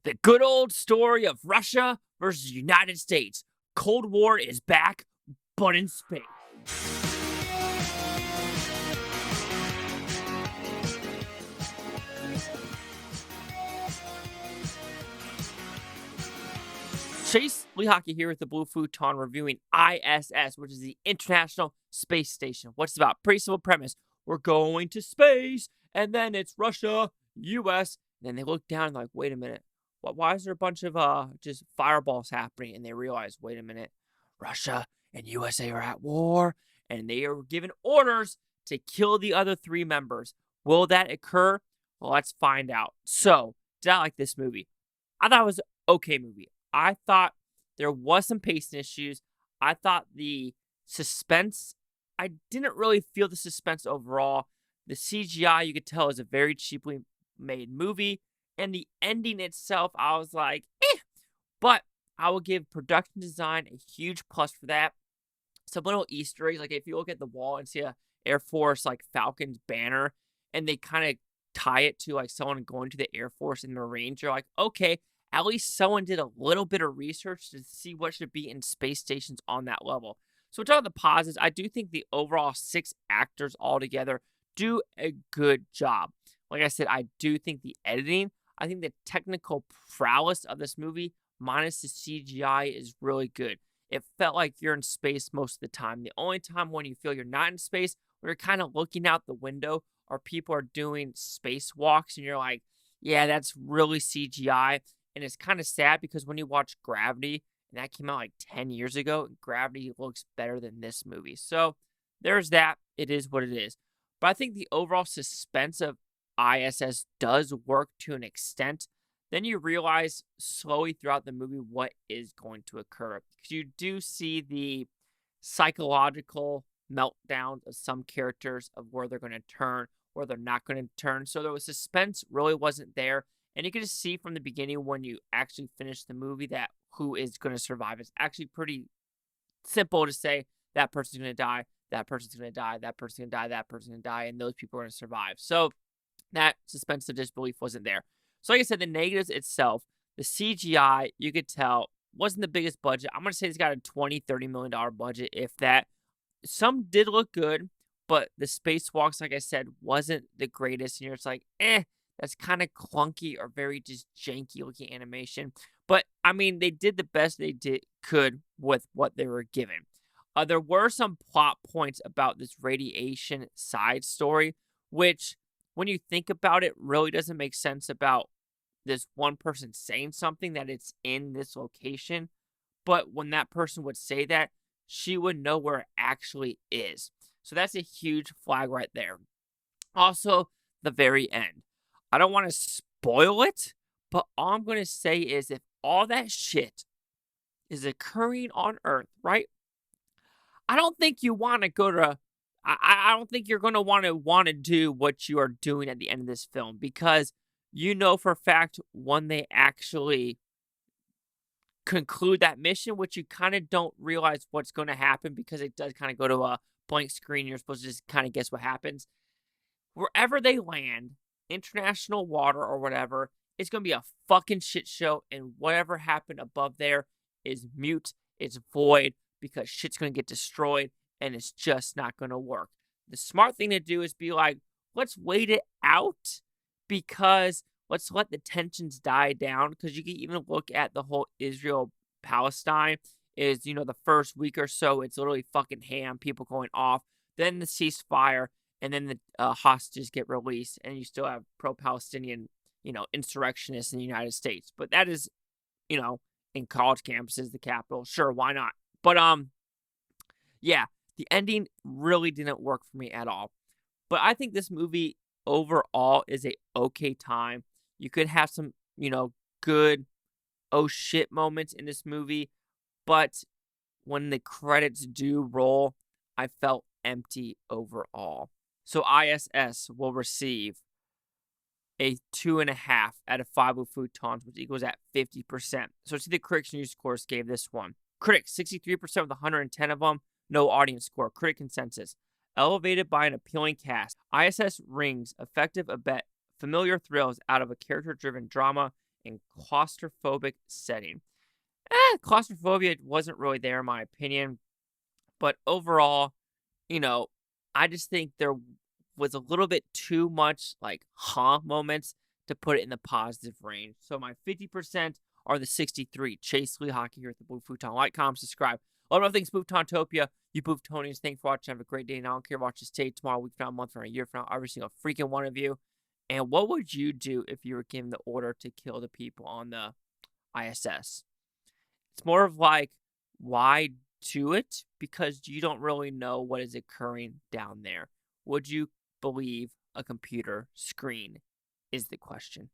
The good old story of Russia versus United States. Cold War is back, but in space. Chase Lee Hockey here with the Blue Futon reviewing I.S.S, which is the International Space Station. What's it about? Pretty simple premise. We're going to space, and then it's Russia, U.S., and then they look down and like, wait a minute. Why is there a bunch of just fireballs happening? And they realize, wait a minute, Russia and USA are at war, and they are given orders to kill the other three members. Will that occur? Well, let's find out. So, did I like this movie? I thought it was an okay movie. I thought there was some pacing issues. I thought the suspense, I didn't really feel the suspense overall. The CGI, you could tell, is a very cheaply made movie. And the ending itself, I was like, eh. But I will give production design a huge plus for that. Some little Easter eggs, like if you look at the wall and see a Air Force, like Falcon's banner, and they kind of tie it to like someone going to the Air Force and Marines, you're like, okay, at least someone did a little bit of research to see what should be in space stations on that level. So, with all the positives, I do think the overall 6 actors altogether do a good job. Like I said, I do think the editing, I think the technical prowess of this movie, minus the CGI, is really good. It felt like you're in space most of the time. The only time when you feel you're not in space, when you're kind of looking out the window, or people are doing spacewalks, and you're like, yeah, that's really CGI. And it's kind of sad because when you watch Gravity, and that came out like 10 years ago, Gravity looks better than this movie. So there's that. It is what it is. But I think the overall suspense of I.S.S. does work to an extent. Then you realize slowly throughout the movie what is going to occur. Because you do see the psychological meltdowns of some characters of where they're going to turn, where they're not going to turn. So the suspense really wasn't there. And you can just see from the beginning when you actually finish the movie that who is going to survive. It's actually pretty simple to say that person's going to die, that person's going to die, that person's going to die, that person's going to die, and those people are going to survive. So that suspense of disbelief wasn't there. So like I said, the negatives itself, the CGI, you could tell, wasn't the biggest budget. I'm going to say it's got a $20, $30 million budget, if that. Some did look good, but the spacewalks, like I said, wasn't the greatest. And you're just like, that's kind of clunky or very just janky looking animation. But, I mean, they did the best they could with what they were given. There were some plot points about this radiation side story, which, when you think about it, really doesn't make sense about this one person saying something that it's in this location. But when that person would say that, she would know where it actually is. So that's a huge flag right there. Also, the very end. I don't want to spoil it, but all I'm going to say is if all that shit is occurring on Earth, right? I don't think you want to go to... I don't think you're going to want to do what you are doing at the end of this film, because you know for a fact when they actually conclude that mission, which you kind of don't realize what's going to happen because it does kind of go to a blank screen. You're supposed to just kind of guess what happens. Wherever they land, international water or whatever, it's going to be a fucking shit show, and whatever happened above there is mute, it's void, because shit's going to get destroyed, and it's just not going to work. The smart thing to do is be like, let's wait it out, because let's let the tensions die down, because you can even look at the whole Israel-Palestine is, the first week or so, it's literally fucking ham, people going off, then the ceasefire, and then the hostages get released, and you still have pro-Palestinian, insurrectionists in the United States. But that is, in college campuses, the capital. Sure, why not? But, yeah, the ending really didn't work for me at all. But I think this movie overall is a okay time. You could have some, good oh shit moments in this movie. But when the credits do roll, I felt empty overall. So I.S.S. will receive a 2.5 out of 5 Futons, which equals at 50%. So see the critics news scores gave this one. Critics, 63% with 110 of them. No audience score. Critic consensus. Elevated by an appealing cast, I.S.S. wrings effective abet familiar thrills out of a character-driven drama and claustrophobic setting. Claustrophobia wasn't really there in my opinion, but overall, you know, I just think there was a little bit too much like moments to put it in the positive range. So my 50% are the 63. Chase Lee Hockey here at the Blue Futon. Like, comment, subscribe. A lot of things Booftopia. You Booftonians, thanks for watching. Have a great day. And I don't care watch this day tomorrow, week from now, month from now, a year from now, every single freaking one of you. And what would you do if you were given the order to kill the people on the I.S.S? It's more of like, why do it? Because you don't really know what is occurring down there. Would you believe a computer screen is the question.